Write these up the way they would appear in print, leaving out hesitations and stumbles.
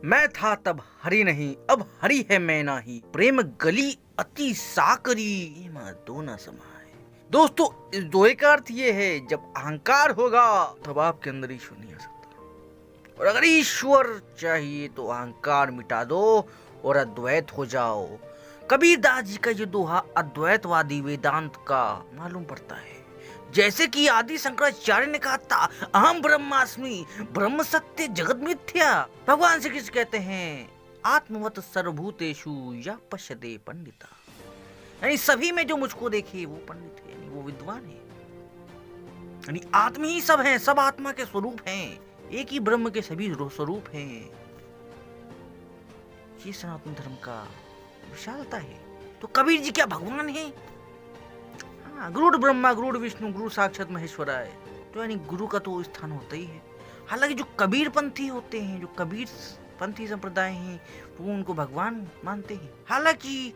मैं था तब हरि नहीं, अब हरि है मैं नाही। प्रेम गली अति साकरी, दो न समाए। दोस्तों, इस दोहे का अर्थ ये है, जब अहंकार होगा तब आपके अंदर ईश्वर नहीं आ सकता, और अगर ईश्वर चाहिए तो अहंकार मिटा दो और अद्वैत हो जाओ। कबीरदास जी का ये दोहा अद्वैतवादी वेदांत का मालूम पड़ता है। जैसे कि आदि शंकराचार्य ने कहा था, अहम ब्रह्मास्मि, ब्रह्म सत्य जगत मिथ्या। भगवान श्री कृष्ण कहते हैं, आत्मवत सर्वभूतेषु या पश्यते पंडिता, यानी सभी में जो मुझको देखे वो पंडित है, यानी वो विद्वान है। यानी आत्मा ही सब है, सब आत्मा के स्वरूप हैं, एक ही ब्रह्म के सभी स्वरूप हैं। ये सनातन धर्म का विशालता है। तो कबीर जी क्या भगवान है? गुरु ब्रह्मा गुरु विष्णु गुरु साक्षात महेश्वराय, तो यानी गुरु का तो स्थान होता ही है। हालांकि जो कबीर पंथी होते हैं, जो कबीर पंथी संप्रदाय हैं, वो उनको भगवान मानते हैं। हालांकि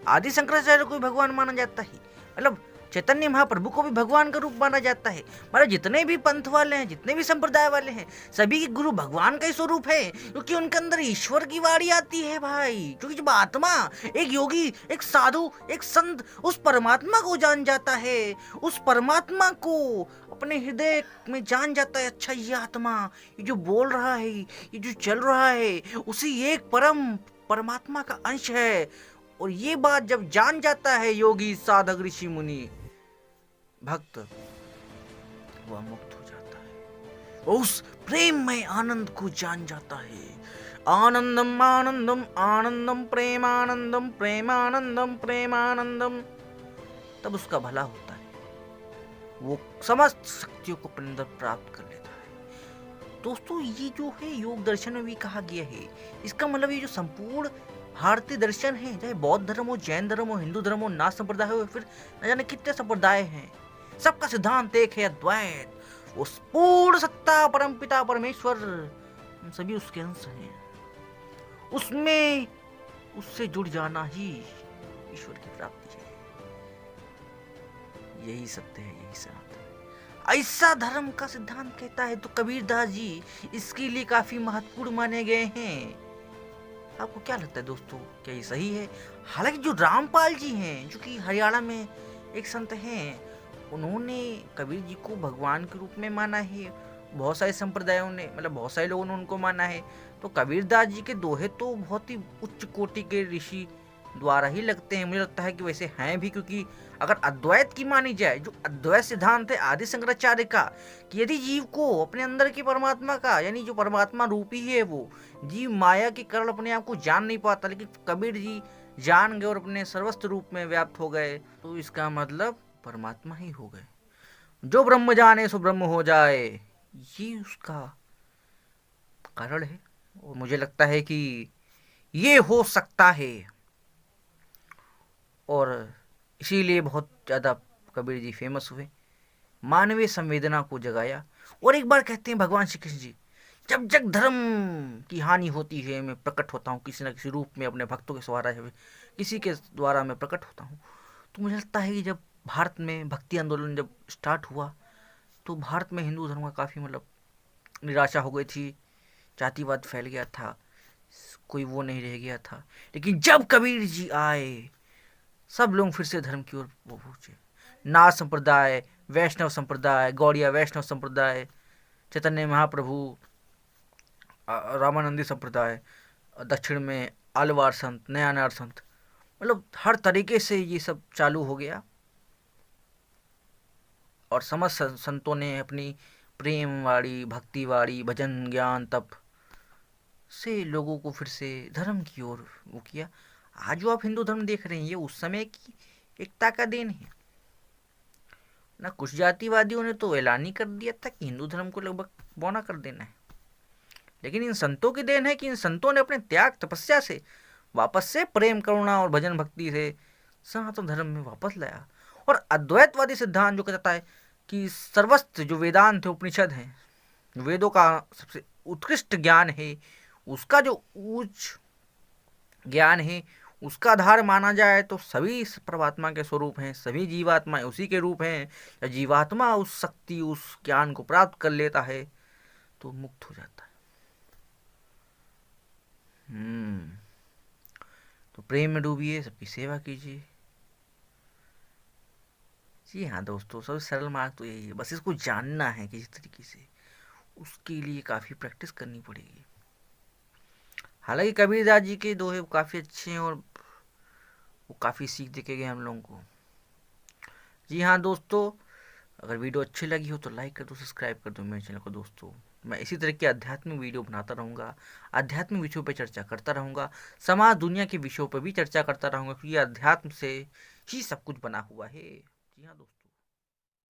आदि शंकराचार्य को भी भगवान माना जाता है, मतलब चैतन्य महाप्रभु को भी भगवान का रूप माना जाता है। मतलब जितने भी पंथ वाले हैं, जितने भी संप्रदाय वाले हैं, सभी के गुरु भगवान का ही स्वरूप है, क्योंकि उनके अंदर ईश्वर की वाणी आती है भाई। क्योंकि जब आत्मा, एक योगी, एक साधु, एक संत उस परमात्मा को जान जाता है, उस परमात्मा को अपने हृदय में जान जाता है, अच्छा ये आत्मा, ये जो बोल रहा है, ये जो चल रहा है, उसी एक परमात्मा का अंश है। और ये बात जब जान जाता है योगी, साधक, ऋषि, मुनि, भक्त, वह मुक्त हो जाता है, उस प्रेम में आनंद को जान जाता है। आनंदम आनंदम आनंदम प्रेमानंदम प्रेमानंदम प्रेमानंदम, तब उसका भला होता है, वो समस्त शक्तियों को अपने अंदर प्राप्त कर लेता है। दोस्तों, ये जो है योग दर्शन में भी कहा गया है, इसका मतलब ये जो संपूर्ण भारतीय दर्शन है, चाहे बौद्ध धर्म हो, जैन धर्म हो, हिंदू धर्म हो, नाथ संप्रदाय हो, फिर न जाने कितने संप्रदाय हैं, सबका सिद्धांत एक है, अद्वैत। उस पूर्ण सत्ता परमपिता परमेश्वर, हम सभी उसके अंश हैं। उसमें उससे जुड़ जाना ही ईश्वर की प्राप्ति है। यही सत्य है, यही सनातन है। ऐसा धर्म का सिद्धांत कहता है तो कबीरदास जी इसके लिए काफी महत्वपूर्ण माने गए हैं। आपको क्या लगता है दोस्तों, क्या ये सही है? हालांकि जो रामपाल जी हैं, जो कि हरियाणा में एक संत हैं, उन्होंने कबीर जी को भगवान के रूप में माना है। बहुत सारे संप्रदायों ने, मतलब बहुत सारे लोगों ने उनको माना है। तो कबीरदास जी के दोहे तो बहुत ही उच्च कोटि के ऋषि द्वारा ही लगते हैं। मुझे लगता है कि वैसे हैं भी, क्योंकि अगर अद्वैत की मानी जाए, जो अद्वैत सिद्धांत है आदि शंकराचार्य का, कि यदि जीव को अपने अंदर की परमात्मा का, यानी जो परमात्मा रूपी है, वो जीव माया के कारण अपने आप को जान नहीं पाता, लेकिन कबीर जी जान गए और अपने सर्वस्व रूप में व्याप्त हो गए, तो इसका मतलब परमात्मा ही हो गए। जो ब्रह्म जाने सो ब्रह्म हो जाए, ये उसका कारण है। और मुझे लगता है कि ये हो सकता है, और इसीलिए बहुत ज़्यादा कबीर जी फेमस हुए, मानवीय संवेदना को जगाया। और एक बार कहते हैं भगवान श्री कृष्ण जी, जब जब धर्म की हानि होती है, मैं प्रकट होता हूँ किसी न किसी रूप में, अपने भक्तों के द्वारा, किसी के द्वारा मैं प्रकट होता हूँ। तो मुझे लगता है कि जब भारत में भक्ति आंदोलन जब स्टार्ट हुआ, तो भारत में हिंदू धर्म का काफ़ी मतलब निराशा हो गई थी, जातिवाद फैल गया था, कोई वो नहीं रह गया था। लेकिन जब कबीर जी आए, सब लोग फिर से धर्म की ओर वो पहुंचे। नाथ संप्रदाय, वैष्णव संप्रदाय, गौड़िया वैष्णव संप्रदाय, चैतन्य महाप्रभु, रामानंदी संप्रदाय, दक्षिण में आलवार संत, नयानार संत, मतलब हर तरीके से ये सब चालू हो गया। और समस्त संतों ने अपनी प्रेम वाड़ी, भक्ति वाड़ी, भजन, ज्ञान, तप से लोगों को फिर से धर्म की ओर वो किया। आज जो आप हिंदू धर्म देख रहे हैं, ये उस समय की एकता का देन है ना। कुछ जातिवादियों ने तो ऐलान ही कर दिया था कि हिंदू धर्म को लगभग बौना कर देना है, लेकिन इन संतों की देन है कि इन संतों ने अपने त्याग तपस्या से वापस से प्रेम, करुणा और भजन भक्ति से सनातन धर्म में वापस लाया। और अद्वैतवादी सिद्धांत जो कहता है कि सर्वस्व जो वेदांत है, उपनिषद है, वेदों का सबसे उत्कृष्ट ज्ञान है, उसका जो उच्च ज्ञान है, उसका आधार माना जाए तो सभी परमात्मा के स्वरूप हैं, सभी जीवात्माएं उसी के रूप हैं। या जीवात्मा उस शक्ति, उस ज्ञान को प्राप्त कर लेता है तो मुक्त हो जाता है। तो प्रेम में डूबिए, सबकी सेवा कीजिए। जी हाँ दोस्तों, सबसे सरल मार्ग तो यही है, बस इसको जानना है किसी तरीके से। उसके लिए काफ़ी प्रैक्टिस करनी पड़ेगी। हालांकि कबीरदास जी के दोहे काफ़ी अच्छे हैं, और वो काफ़ी सीख दे के गए हम लोगों को। जी हाँ दोस्तों, अगर वीडियो अच्छी लगी हो तो लाइक कर दो, सब्सक्राइब कर दो मेरे चैनल को दोस्तों। मैं इसी तरह की आध्यात्मिक वीडियो बनाता रहूँगा, आध्यात्मिक विषयों पर चर्चा करता रहूँगा, समाज दुनिया के विषयों पर भी चर्चा करता रहूँगा, क्योंकि अध्यात्म से ही सब कुछ बना हुआ है। जी हाँ दोस्तों।